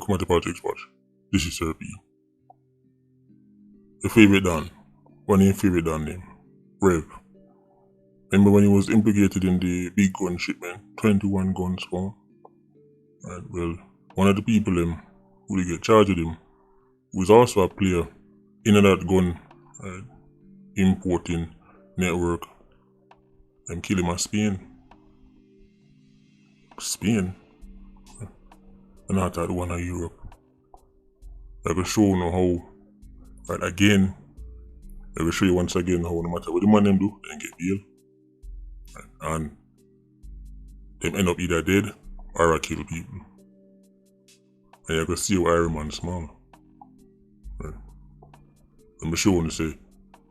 Welcome to Politricks Watch. This is Sir P. Your favorite Don. One of your favorite Don name. Rev. Remember when he was implicated in the big gun shipment? 21 guns found. Right, well, one of the people who they get charged with him was also a player in that gun importing network. Them kill him at Spain. Spain? And not at one of Europe. I will show you how, right, again, I will show you once again how no matter what the man them do, they get bail. Right, and them end up either dead or kill people. And you can see how Iron Man small. Right. I'm sure want to say,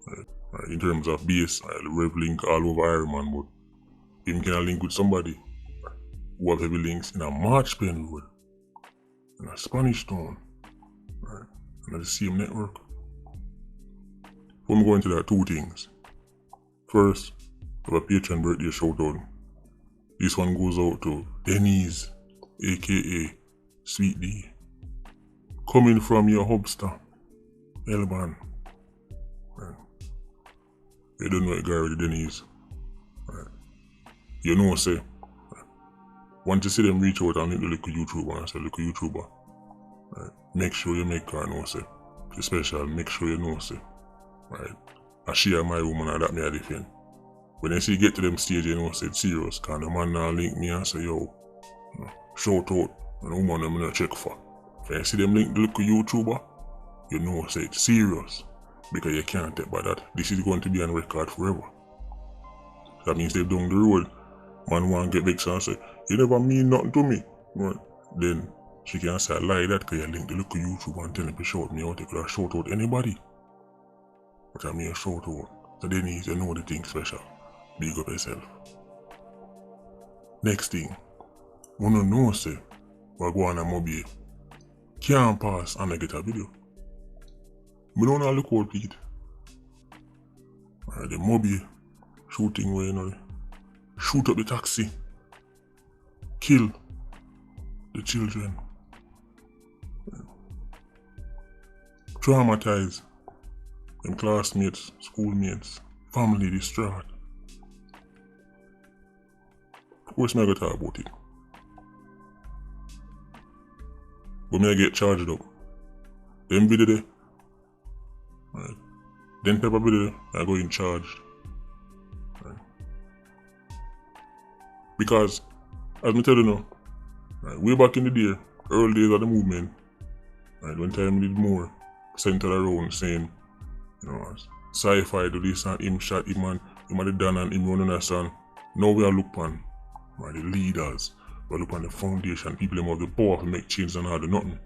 right, in terms of base, the Rev link all over Iron Man, but him can link with somebody who have heavy links in a March Pen Road, in a Spanish Town, right, and the same network. Before we go into that, two things. First, I have a Patreon birthday shoutout. This one goes out to Denny's, aka Sweet D. Coming from your hubster, Elban. Right. You don't know what guy with Denny's. Right. You know, say, right. Once you see them reach out and meet the little YouTuber and say, little YouTuber, right. Make sure you make her know, say. Especially, make sure you know, say. Right. I share my woman and that me a defend. When they see get to them stage, you know, say it's serious, cause the man now link me and say, yo, shout out, and the woman I'm gonna check for. If you see them link the little YouTuber, you know, say it's serious, because you can't take by that. This is going to be on record forever. That means they down the road, man want to get vexed and say, you never mean nothing to me. Right? Then she can say, I lie that because you link the little YouTuber and tell him to shout me out, you could have shout out anybody. But I mean a shout out. So they need to know the thing special. Big up yourself. Next thing, we don't know say what go on a mobile can't pass and I get a video. We don't know look out Pete. The mobile shooting where you know, shoot up the taxi, kill the children, traumatize them classmates, schoolmates, family distraught. What's me I talk about it? But me I get charged up. Them video there. Right. Then paper video there, I go in charged. Right. Because, as me tell you now, right, way back in the day, early days of the movement, right, when time did more, centered around saying, you know, sci-fi do this and him shot him and him had it done and him running a son. Now we are look on, right, the leaders, we look on the foundation, people them have the power to make change and all do nothing.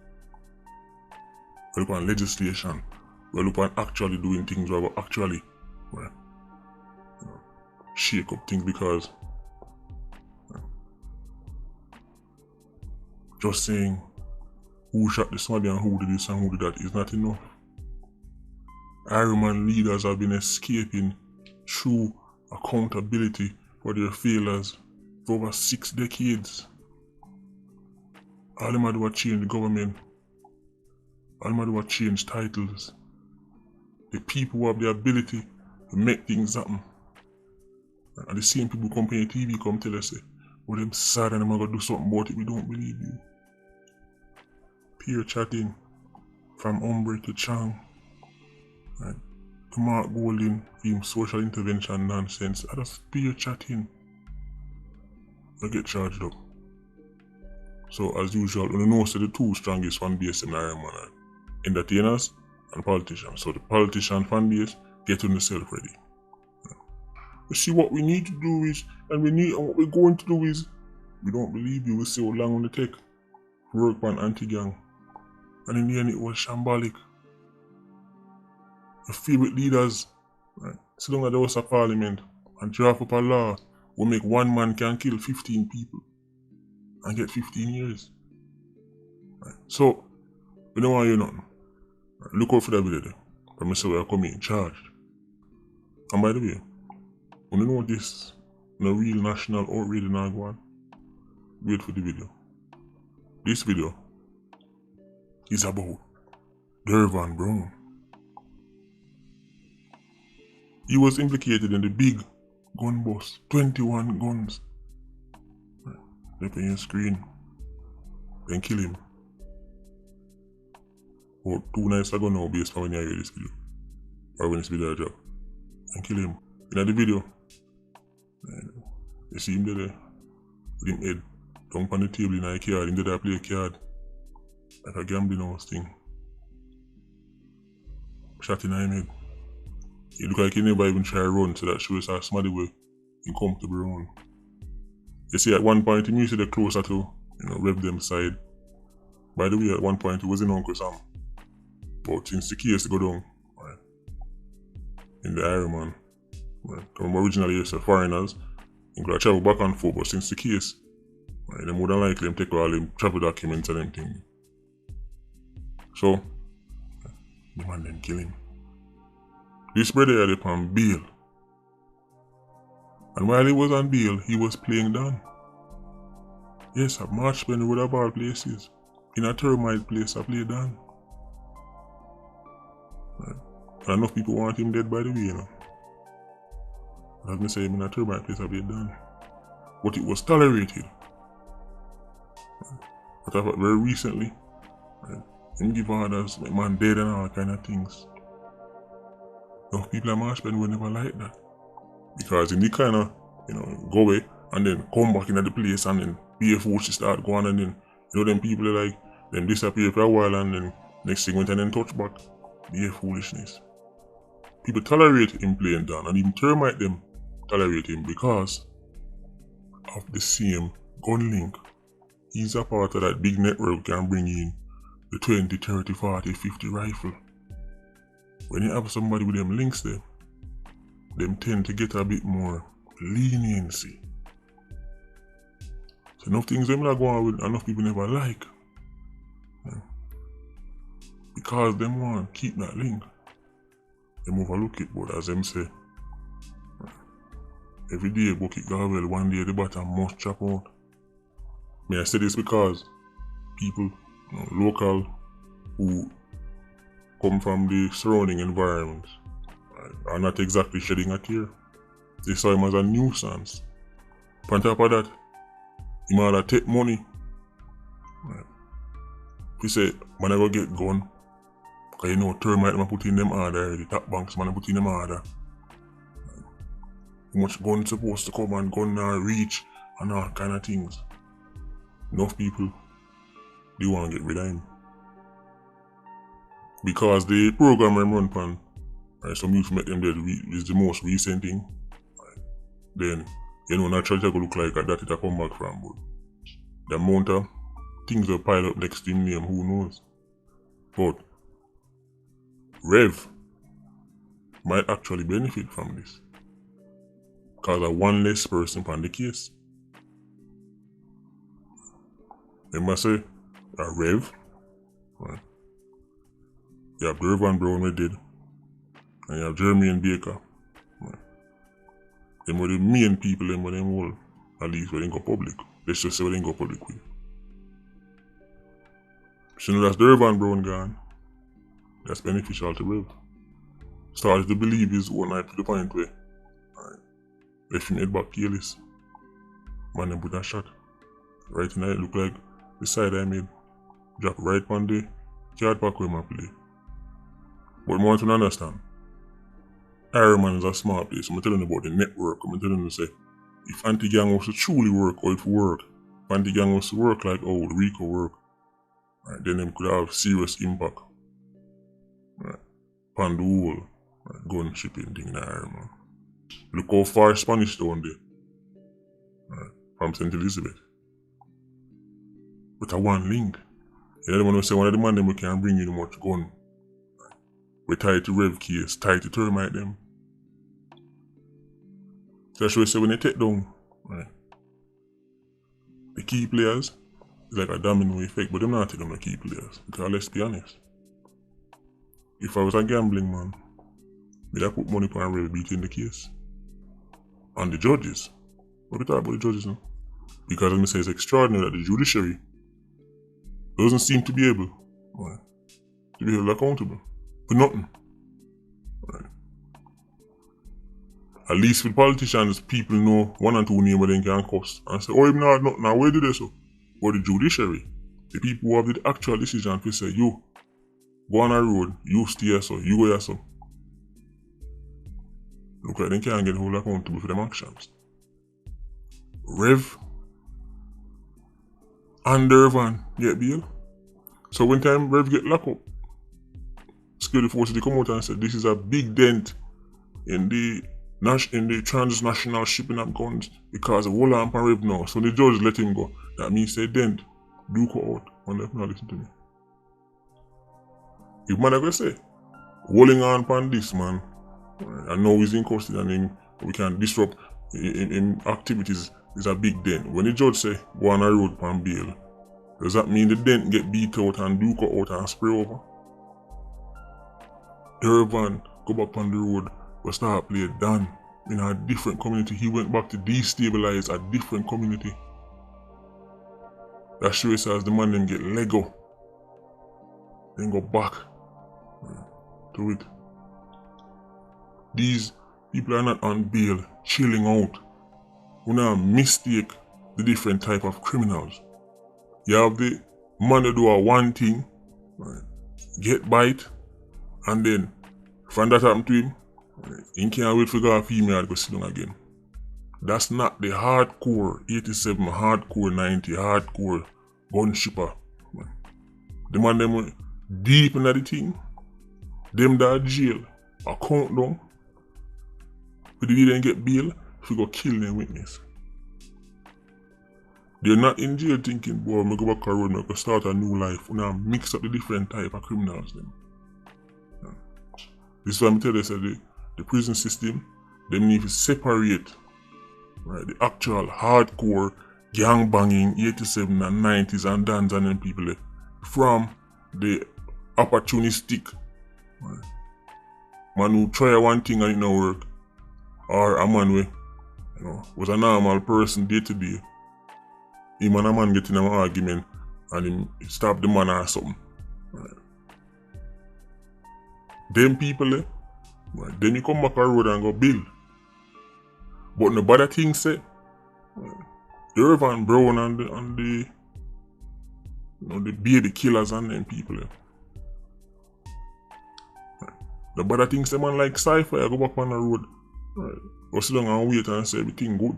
We look on legislation, we look on actually doing things where we actually, right, you know, shake up things because just saying who shot the somebody and who did this and who did that is not enough. Iron Man leaders have been escaping through accountability for their failures for over 6 decades. All them do is change the government. All them do is change titles. The people who have the ability to make things happen. And the same people come on TV come tell us, well, them sad and them are going to do something about it, we don't believe you. Peer chatting from Umbre to Chang. Right. To Mark Golding, him social intervention nonsense. I just peer chatting. I get charged up. So as usual, you know the two strongest fan base in Iron Man are entertainers and politicians. So the politician fan base get on themselves ready. Right. You see what we need to do is, and what we're going to do is, we don't believe you, we see how long on the take. Work on anti-gang. And in the end it was shambolic. Your favorite leaders, right, sit down at the House of Parliament and draft up a law will make one man can kill 15 people and get 15 years. Right. So, we don't want to hear nothing. Right. Look out for that video there. But I say we are coming charged. And by the way, when you know this, no real national outrage in Agwan, wait for the video. This video is about Dervan Brown. He was implicated in the big gun bust, 21 guns. They put on your screen, then kill him. About 2 nights ago now, based on when you hear this video, or when this video drop, and kill him. In the video, you see him there, with him head down on the table in a card, him there play a card, like a gambling house thing. Shot in him head. He look like he never even try to run, so that shows how smart way he come to be run. You see, at one point, he used to get closer to, Rev them side. By the way, at one point, he was in Uncle Sam. But since the case go down, right, in the Iron Man, right, originally it's foreigners, he could have travel back and forth, but since the case, right, them more than likely them take all them travel documents and them things. So, the man then kill him. This brother had on bail. And while he was on bail, he was playing down. Yes, at March spent with a ball places. In a Termite place, I played down. Right. And enough people want him dead by the way, As me say, in a Termite place, I played down. But it was tolerated. Right. But I thought very recently, right, him give orders, my man dead and all kind of things. Enough people at March spent were never like that. Because in the kind of, go away and then come back into the place and then BF start going and then, them people are like, them disappear for a while and then next thing went and then touch back. BF foolishness. People tolerate him playing down and even Termite them tolerate him because of the same gun link. He's a part of that big network can bring in the 20, 30, 40, 50 rifle. When you have somebody with them links there, them tend to get a bit more leniency. So enough things them like go on with enough people never like. Because them want to keep that link. Them overlook it, but as them say, every day bucket go well, one day the bottom must chop out. May I say this because people, local who come from the surrounding environment are not exactly shedding a tear. They saw him as a nuisance. On top of that, he might take money. Right. He say, man, I go get gun. Because Termite man put in them order, the top banks man put in them order. How much gun supposed to come and gun now reach and all kind of things. Enough people, they want to get rid of him. Because the program I'm run pan, right, some youth make them dead is the most recent thing. Right. Then, naturally it look like that it come back from, but the amount of things will pile up next to him name, who knows. But Rev might actually benefit from this. Because of one less person on the case. Remember say, a Rev, right? You have Dervan Brown we did, and you have Jamaican Baker. Right? Them were the main people them all, at least when they go public. Let's just say when they go public with. So that's Dervan Brown gone. That's beneficial to Rev. Started to believe his own life to the point where, right, left him head back careless. Man them put a shot. Right in it look like the side I made. Drop right on the card pack where I play. But I want to understand, Iron Man is a smart place. I'm telling you about the network. I'm telling you, say, if anti-gang was to truly work, or if work, if anti-gang was to work like how the Rico work, right, then them could have serious impact. Right, on the whole, right, gun shipping thing in Iron Man. Look how far Spanish down there, right, from St. Elizabeth. With a one link. You know the one who say one of the man them we can bring you much gun. We tied to Rev case, tied to Termite them. So that's why I say when they take down, right, the key players, it's like a domino effect, but them not taking the key players. Because let's be honest. If I was a gambling man, I'd put money on Rev beating the case. And the judges. What we talk about the judges now? Because as I say, it's extraordinary that the judiciary doesn't seem to be able, Right. To be held accountable for nothing. Right. At least with politicians, people know one and two names where they can cuss and say, oh, not nothing, now where did they so? Or the judiciary, the people who have the actual decision to say, you go on a road, you stay here so, you go here so. Look like they can't get held accountable for them actions. Rev and Dervan get bail. So when time Rev get locked up, security forces they come out and say this is a big dent in the transnational shipping of guns because of Wolamp and Rev now. So the judge let him go. That means say dent, do go out. And let me listen to me. If man ever say, rolling on upon this man, I know he's in custody and we can disrupt in activities is a big dent. When the judge say go on a road upon bail, does that mean the dent get beat out and do go out and spray over? Dervan go back on the road, we start play Dan in a different community. He went back to destabilize a different community. That shows us the man them get Lego. Then go back to it. These people are not on bail, chilling out. We now mistake the different type of criminals. You have the man that do a one thing, get bite, and then from that happen to him, he can't wait for a female to go sit down again. That's not the hardcore 87, hardcore 90, hardcore gun shipper. The man them deep into the thing, them that jail, a countdown, but if they didn't get bail, if you go kill them witness. They're not in jail thinking, boy, I'm going to go back on the road, I'm going to start a new life. We now mix up the different type of criminals. Them. This is why I tell you, the prison system, they need to separate the actual hardcore gang banging 87 and 90s and dance and them people from the opportunistic man who try one thing and it not work, or a man who was a normal person day to day. Him and a man get in an argument and him stop the man or something. Them people then you come back on the road and go bill. But no bad thing say, Dervan Brown and the baby killers and them people. The bad thing say man like Cypher, I go back on the road. Go sit down and wait and say everything good.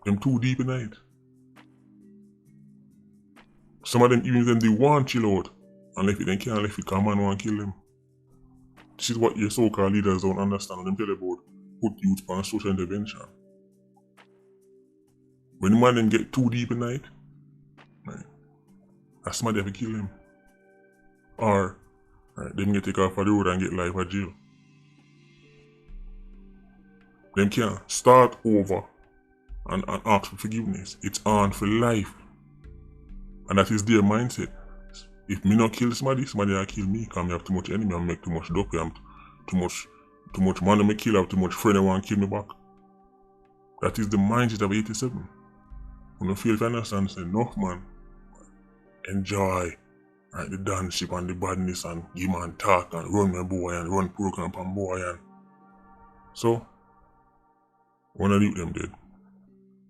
Them too deep in it. Some of them even them they want chill out. And if they can't left it, come man want kill them. This is what your so-called leaders don't understand. Them tell about put youth on social intervention. When the man them get too deep in night, that's somebody have to kill them. Or them get taken off of the road and get life at jail. Them can't start over and ask for forgiveness. It's on for life. And that is their mindset. If me not kill somebody will kill me because I have too much enemy, I make too much dope, I have too much man I kill, I have too much friend I want to kill me back. That is the mindset of 87. When I feel if I understand, say enough man, enjoy the danceship and the badness and give man talk and run my boy and run program and boy and so one of them dead.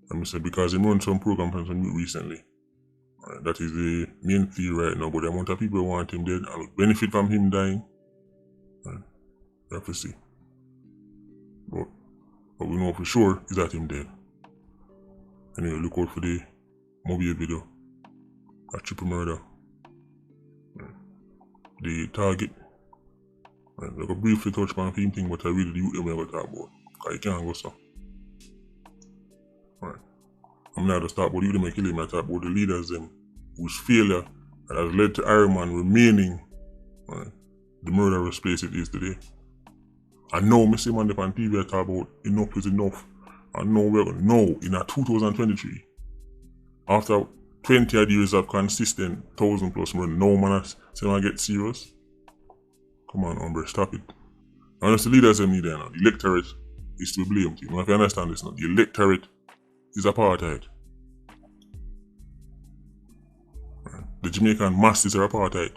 And I say because he run some program from some recently. That is the main theory right now, but the amount of people want him dead and benefit from him dying. You have to see. But what we know for sure is that him dead. Anyway, look out for the mobile video. A triple murder. The target. I could briefly touch on him thing, but I really do what I'm going to talk about. Because you can't go so. I'm not to start about you to make him, I talk about the leaders them whose failure that has led to Iron Man remaining the murderous place it is today. I know me see man on TV I talk about enough is enough. I know we're going to know in 2023 after 20 odd years of consistent 1,000 plus murder, no man say man get serious. Come on, hombre, stop it. And that's the leaders them need there now. The electorate is to be blamed. If you understand this now, the electorate is apartheid. The the Jamaican masses are a part of it.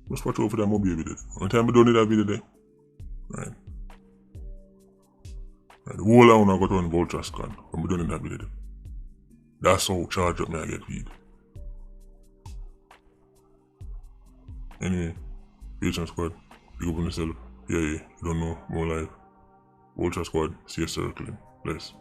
Just watch out for that my baby there. One time I done that video there. Right. The whole of I got on vulture scan when we done that video there. That's how charged up me I get feed. Anyway, Patreon squad, big up on yourself. Yeah, you don't know, more life. Vulture squad, see you circling. Bless.